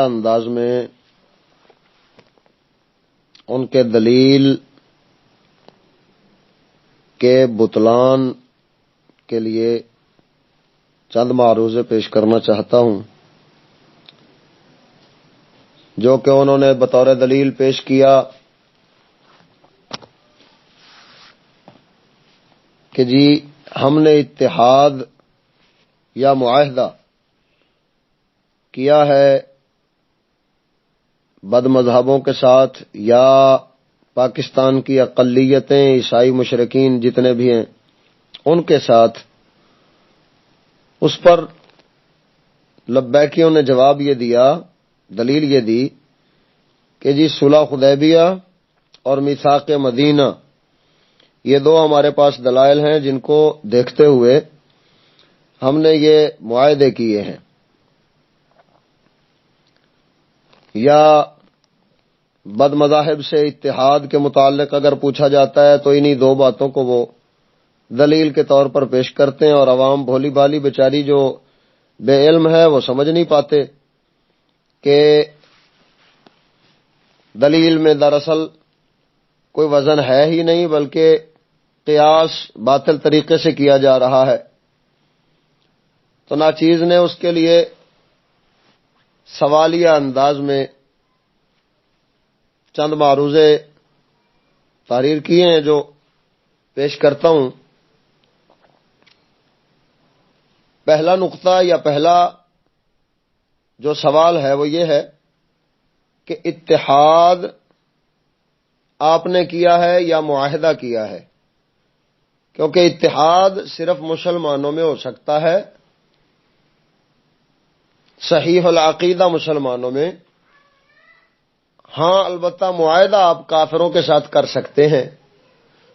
انداز میں ان کے دلیل کے بطلان کے لیے چند معروضے پیش کرنا چاہتا ہوں، جو کہ انہوں نے بطور دلیل پیش کیا کہ جی ہم نے اتحاد یا معاہدہ کیا ہے بد مذہبوں کے ساتھ یا پاکستان کی اقلیتیں، عیسائی مشرکین جتنے بھی ہیں ان کے ساتھ۔ اس پر لبیکیوں نے جواب یہ دیا، دلیل یہ دی کہ جی صلح حدیبیہ اور میثاق مدینہ یہ دو ہمارے پاس دلائل ہیں جن کو دیکھتے ہوئے ہم نے یہ معاہدے کیے ہیں۔ یا بد مذاہب سے اتحاد کے متعلق اگر پوچھا جاتا ہے تو انہی دو باتوں کو وہ دلیل کے طور پر پیش کرتے ہیں، اور عوام بھولی بھالی بیچاری جو بے علم ہے وہ سمجھ نہیں پاتے کہ دلیل میں دراصل کوئی وزن ہے ہی نہیں، بلکہ قیاس باطل طریقے سے کیا جا رہا ہے۔ تو ناچیز نے اس کے لیے سوالیہ انداز میں چند معروضے تحریر کیے ہیں جو پیش کرتا ہوں۔ پہلا نقطہ یا پہلا جو سوال ہے وہ یہ ہے کہ اتحاد آپ نے کیا ہے یا معاہدہ کیا ہے، کیونکہ اتحاد صرف مسلمانوں میں ہو سکتا ہے، صحیح العقیدہ مسلمانوں میں۔ ہاں البتہ معاہدہ آپ کافروں کے ساتھ کر سکتے ہیں۔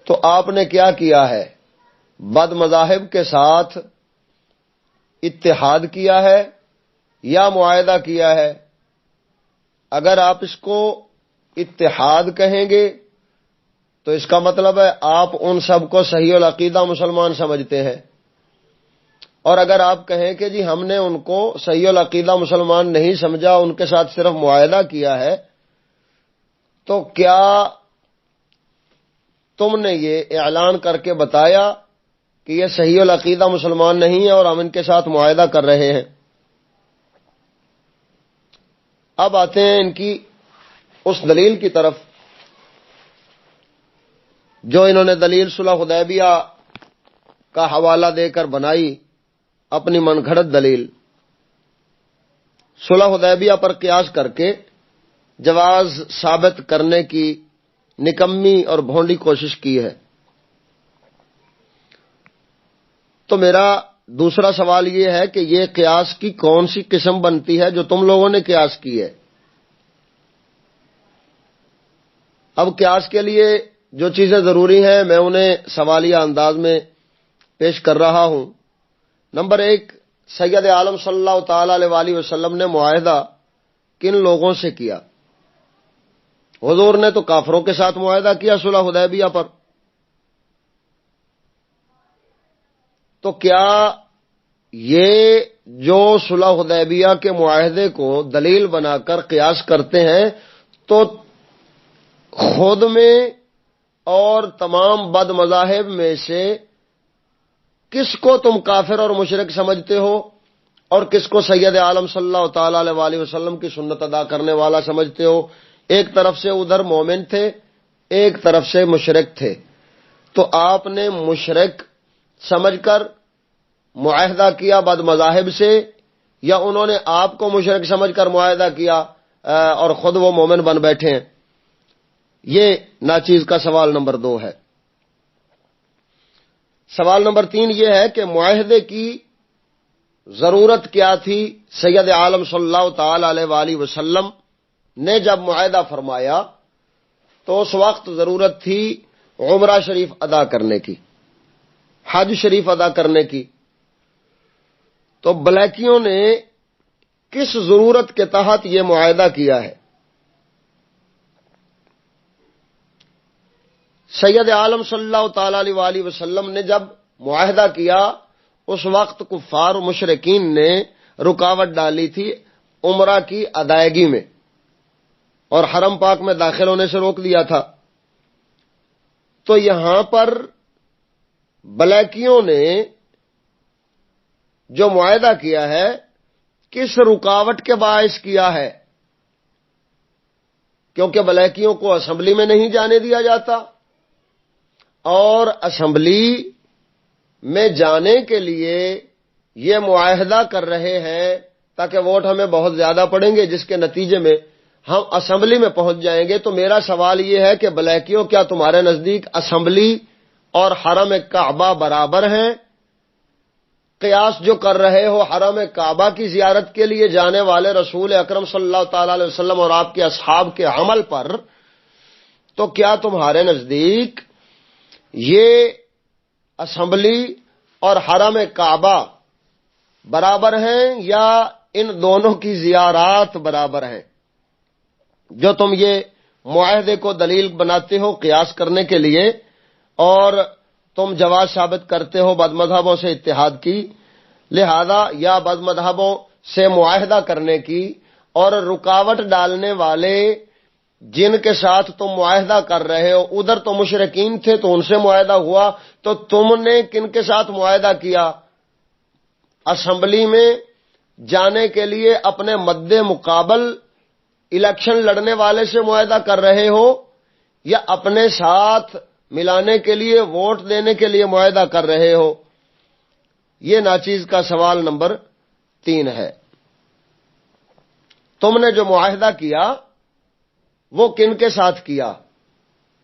تو آپ نے کیا کیا ہے؟ بد مذاہب کے ساتھ اتحاد کیا ہے یا معاہدہ کیا ہے؟ اگر آپ اس کو اتحاد کہیں گے تو اس کا مطلب ہے آپ ان سب کو صحیح العقیدہ مسلمان سمجھتے ہیں، اور اگر آپ کہیں کہ جی ہم نے ان کو صحیح العقیدہ مسلمان نہیں سمجھا، ان کے ساتھ صرف معاہدہ کیا ہے، تو کیا تم نے یہ اعلان کر کے بتایا کہ یہ صحیح العقیدہ مسلمان نہیں ہے اور ہم ان کے ساتھ معاہدہ کر رہے ہیں؟ اب آتے ہیں ان کی اس دلیل کی طرف جو انہوں نے دلیل صلح حدیبیہ کا حوالہ دے کر بنائی، اپنی من گھڑت دلیل صلح حدیبیہ پر قیاس کر کے جواز ثابت کرنے کی نکمی اور بھونڈی کوشش کی ہے۔ تو میرا دوسرا سوال یہ ہے کہ یہ قیاس کی کون سی قسم بنتی ہے جو تم لوگوں نے قیاس کی ہے؟ اب قیاس کے لیے جو چیزیں ضروری ہیں میں انہیں سوالیہ انداز میں پیش کر رہا ہوں۔ نمبر ایک، سید عالم صلی اللہ تعالی علیہ وآلہ وسلم نے معاہدہ کن لوگوں سے کیا؟ حضور نے تو کافروں کے ساتھ معاہدہ کیا صلح حدیبیہ پر۔ تو کیا یہ جو صلح حدیبیہ کے معاہدے کو دلیل بنا کر قیاس کرتے ہیں تو خود میں اور تمام بد مذاہب میں سے کس کو تم کافر اور مشرک سمجھتے ہو اور کس کو سید عالم صلی اللہ تعالی علیہ وآلہ وسلم کی سنت ادا کرنے والا سمجھتے ہو؟ ایک طرف سے ادھر مومن تھے، ایک طرف سے مشرک تھے، تو آپ نے مشرک سمجھ کر معاہدہ کیا بد مذاہب سے، یا انہوں نے آپ کو مشرک سمجھ کر معاہدہ کیا اور خود وہ مومن بن بیٹھے ہیں؟ یہ ناچیز کا سوال نمبر 2 ہے۔ سوال نمبر 3 یہ ہے کہ معاہدے کی ضرورت کیا تھی؟ سید عالم صلی اللہ تعالی علیہ وآلہ وسلم نے جب معاہدہ فرمایا تو اس وقت ضرورت تھی عمرہ شریف ادا کرنے کی، حج شریف ادا کرنے کی۔ تو بلیکیوں نے کس ضرورت کے تحت یہ معاہدہ کیا ہے؟ سید عالم صلی اللہ تعالی علیہ وآلہ وسلم نے جب معاہدہ کیا اس وقت کفار و مشرکین نے رکاوٹ ڈالی تھی عمرہ کی ادائیگی میں اور حرم پاک میں داخل ہونے سے روک دیا تھا. تو یہاں پر بلیکیوں نے جو معاہدہ کیا ہے کس رکاوٹ کے باعث کیا ہے؟ کیونکہ بلیکیوں کو اسمبلی میں نہیں جانے دیا جاتا، اور اسمبلی میں جانے کے لیے یہ معاہدہ کر رہے ہیں تاکہ ووٹ ہمیں بہت زیادہ پڑیں گے، جس کے نتیجے میں ہم اسمبلی میں پہنچ جائیں گے. تو میرا سوال یہ ہے کہ بلیکیوں، کیا تمہارے نزدیک اسمبلی اور حرم کعبہ برابر ہیں؟ قیاس جو کر رہے ہو حرم کعبہ کی زیارت کے لیے جانے والے رسول اکرم صلی اللہ تعالی علیہ وسلم اور آپ کے اصحاب کے عمل پر، تو کیا تمہارے نزدیک یہ اسمبلی اور حرم کعبہ برابر ہیں یا ان دونوں کی زیارات برابر ہیں؟ جو تم یہ معاہدے کو دلیل بناتے ہو قیاس کرنے کے لیے، اور تم جواز ثابت کرتے ہو بد مذہبوں سے اتحاد کی، لہذا یا بد مذہبوں سے معاہدہ کرنے کی، اور رکاوٹ ڈالنے والے جن کے ساتھ تم معاہدہ کر رہے ہو ادھر تو مشرکین تھے تو ان سے معاہدہ ہوا، تو تم نے کن کے ساتھ معاہدہ کیا؟ اسمبلی میں جانے کے لیے اپنے مد مقابل الیکشن لڑنے والے سے معاہدہ کر رہے ہو، یا اپنے ساتھ ملانے کے لیے ووٹ دینے کے لیے معاہدہ کر رہے ہو؟ یہ ناچیز کا سوال نمبر 3 ہے. تم نے جو معاہدہ کیا وہ کن کے ساتھ کیا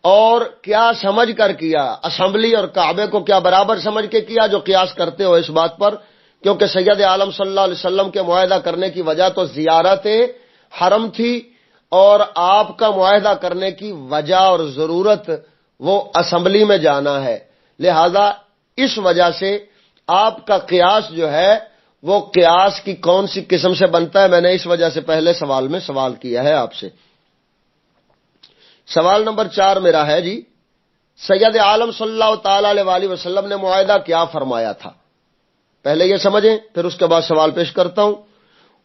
اور کیا سمجھ کر کیا؟ اسمبلی اور کعبے کو کیا برابر سمجھ کے کیا جو قیاس کرتے ہو اس بات پر؟ کیونکہ سید عالم صلی اللہ علیہ وسلم کے معاہدہ کرنے کی وجہ تو زیارت حرم تھی، اور آپ کا معاہدہ کرنے کی وجہ اور ضرورت وہ اسمبلی میں جانا ہے. لہذا اس وجہ سے آپ کا قیاس جو ہے وہ قیاس کی کون سی قسم سے بنتا ہے؟ میں نے اس وجہ سے پہلے سوال میں سوال کیا ہے آپ سے. سوال نمبر 4 میرا ہے جی، سید عالم صلی اللہ تعالی علیہ وسلم نے معاہدہ کیا فرمایا تھا؟ پہلے یہ سمجھیں، پھر اس کے بعد سوال پیش کرتا ہوں.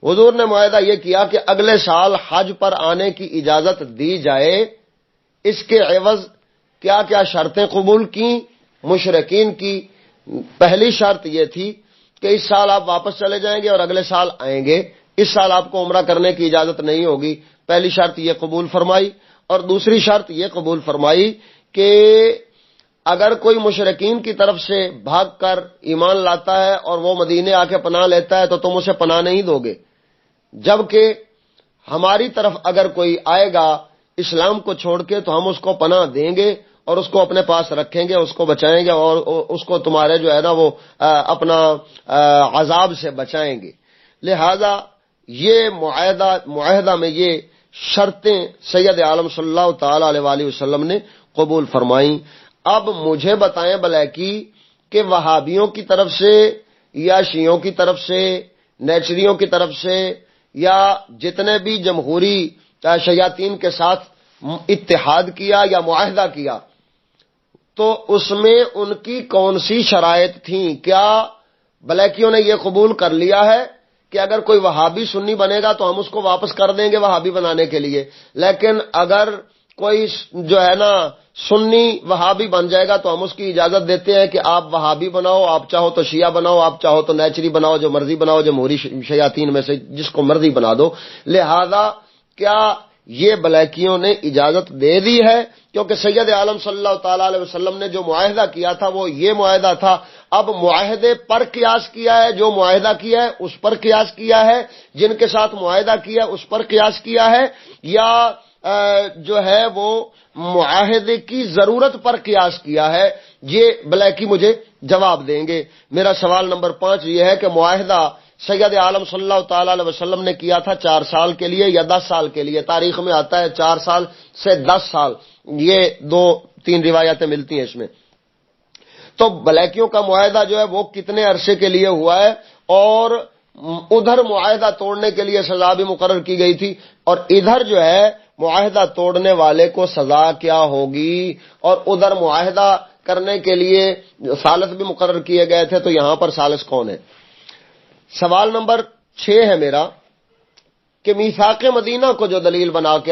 حضور نے معاہدہ یہ کیا کہ اگلے سال حج پر آنے کی اجازت دی جائے، اس کے عوض کیا کیا شرطیں قبول کی مشرکین کی؟ پہلی شرط یہ تھی کہ اس سال آپ واپس چلے جائیں گے اور اگلے سال آئیں گے، اس سال آپ کو عمرہ کرنے کی اجازت نہیں ہوگی. پہلی شرط یہ قبول فرمائی، اور دوسری شرط یہ قبول فرمائی کہ اگر کوئی مشرکین کی طرف سے بھاگ کر ایمان لاتا ہے اور وہ مدینے آ کے پناہ لیتا ہے تو تم اسے پناہ نہیں دو گے، جبکہ ہماری طرف اگر کوئی آئے گا اسلام کو چھوڑ کے تو ہم اس کو پناہ دیں گے اور اس کو اپنے پاس رکھیں گے، اس کو بچائیں گے، اور اس کو تمہارے جو ہے نا وہ اپنا عذاب سے بچائیں گے. لہذا یہ معاہدہ میں یہ شرطیں سید عالم صلی اللہ تعالی علیہ وسلم نے قبول فرمائیں. اب مجھے بتائیں بلیکی کہ وہابیوں کی طرف سے یا شیعوں کی طرف سے، نیچریوں کی طرف سے، یا جتنے بھی جمہوری شیاطین کے ساتھ اتحاد کیا یا معاہدہ کیا، تو اس میں ان کی کون سی شرائط تھیں؟ کیا بلیکیوں نے یہ قبول کر لیا ہے کہ اگر کوئی وہابی سنی بنے گا تو ہم اس کو واپس کر دیں گے وہابی بنانے کے لیے، لیکن اگر کوئی جو ہے نا سنی وہابی بن جائے گا تو ہم اس کی اجازت دیتے ہیں کہ آپ وہابی بناؤ، آپ چاہو تو شیعہ بناؤ، آپ چاہو تو نیچری بناؤ، جو مرضی بناؤ، جمہوری شیاطین میں سے جس کو مرضی بنا دو. لہذا کیا یہ بلیکیوں نے اجازت دے دی ہے؟ کیونکہ سید عالم صلی اللہ تعالی علیہ وسلم نے جو معاہدہ کیا تھا وہ یہ معاہدہ تھا. اب معاہدے پر قیاس کیا ہے، جو معاہدہ کیا ہے اس پر قیاس کیا ہے، جن کے ساتھ معاہدہ کیا ہے اس پر قیاس کیا ہے، یا جو ہے وہ معاہدے کی ضرورت پر قیاس کیا ہے؟ یہ بلیکی مجھے جواب دیں گے. میرا سوال نمبر 5 یہ ہے کہ معاہدہ سید عالم صلی اللہ تعالی علیہ وسلم نے کیا تھا 4 سال کے لیے یا 10 سال کے لیے؟ تاریخ میں آتا ہے 4 سال سے 10 سال، یہ 2-3 روایتیں ملتی ہیں اس میں. تو بلیکیوں کا معاہدہ جو ہے وہ کتنے عرصے کے لیے ہوا ہے، اور ادھر معاہدہ توڑنے کے لیے سزا بھی مقرر کی گئی تھی، اور ادھر جو ہے معاہدہ توڑنے والے کو سزا کیا ہوگی، اور ادھر معاہدہ کرنے کے لیے ثالث بھی مقرر کیے گئے تھے، تو یہاں پر ثالث کون ہے؟ سوال نمبر 6 ہے میرا کہ میثاق مدینہ کو جو دلیل بنا کے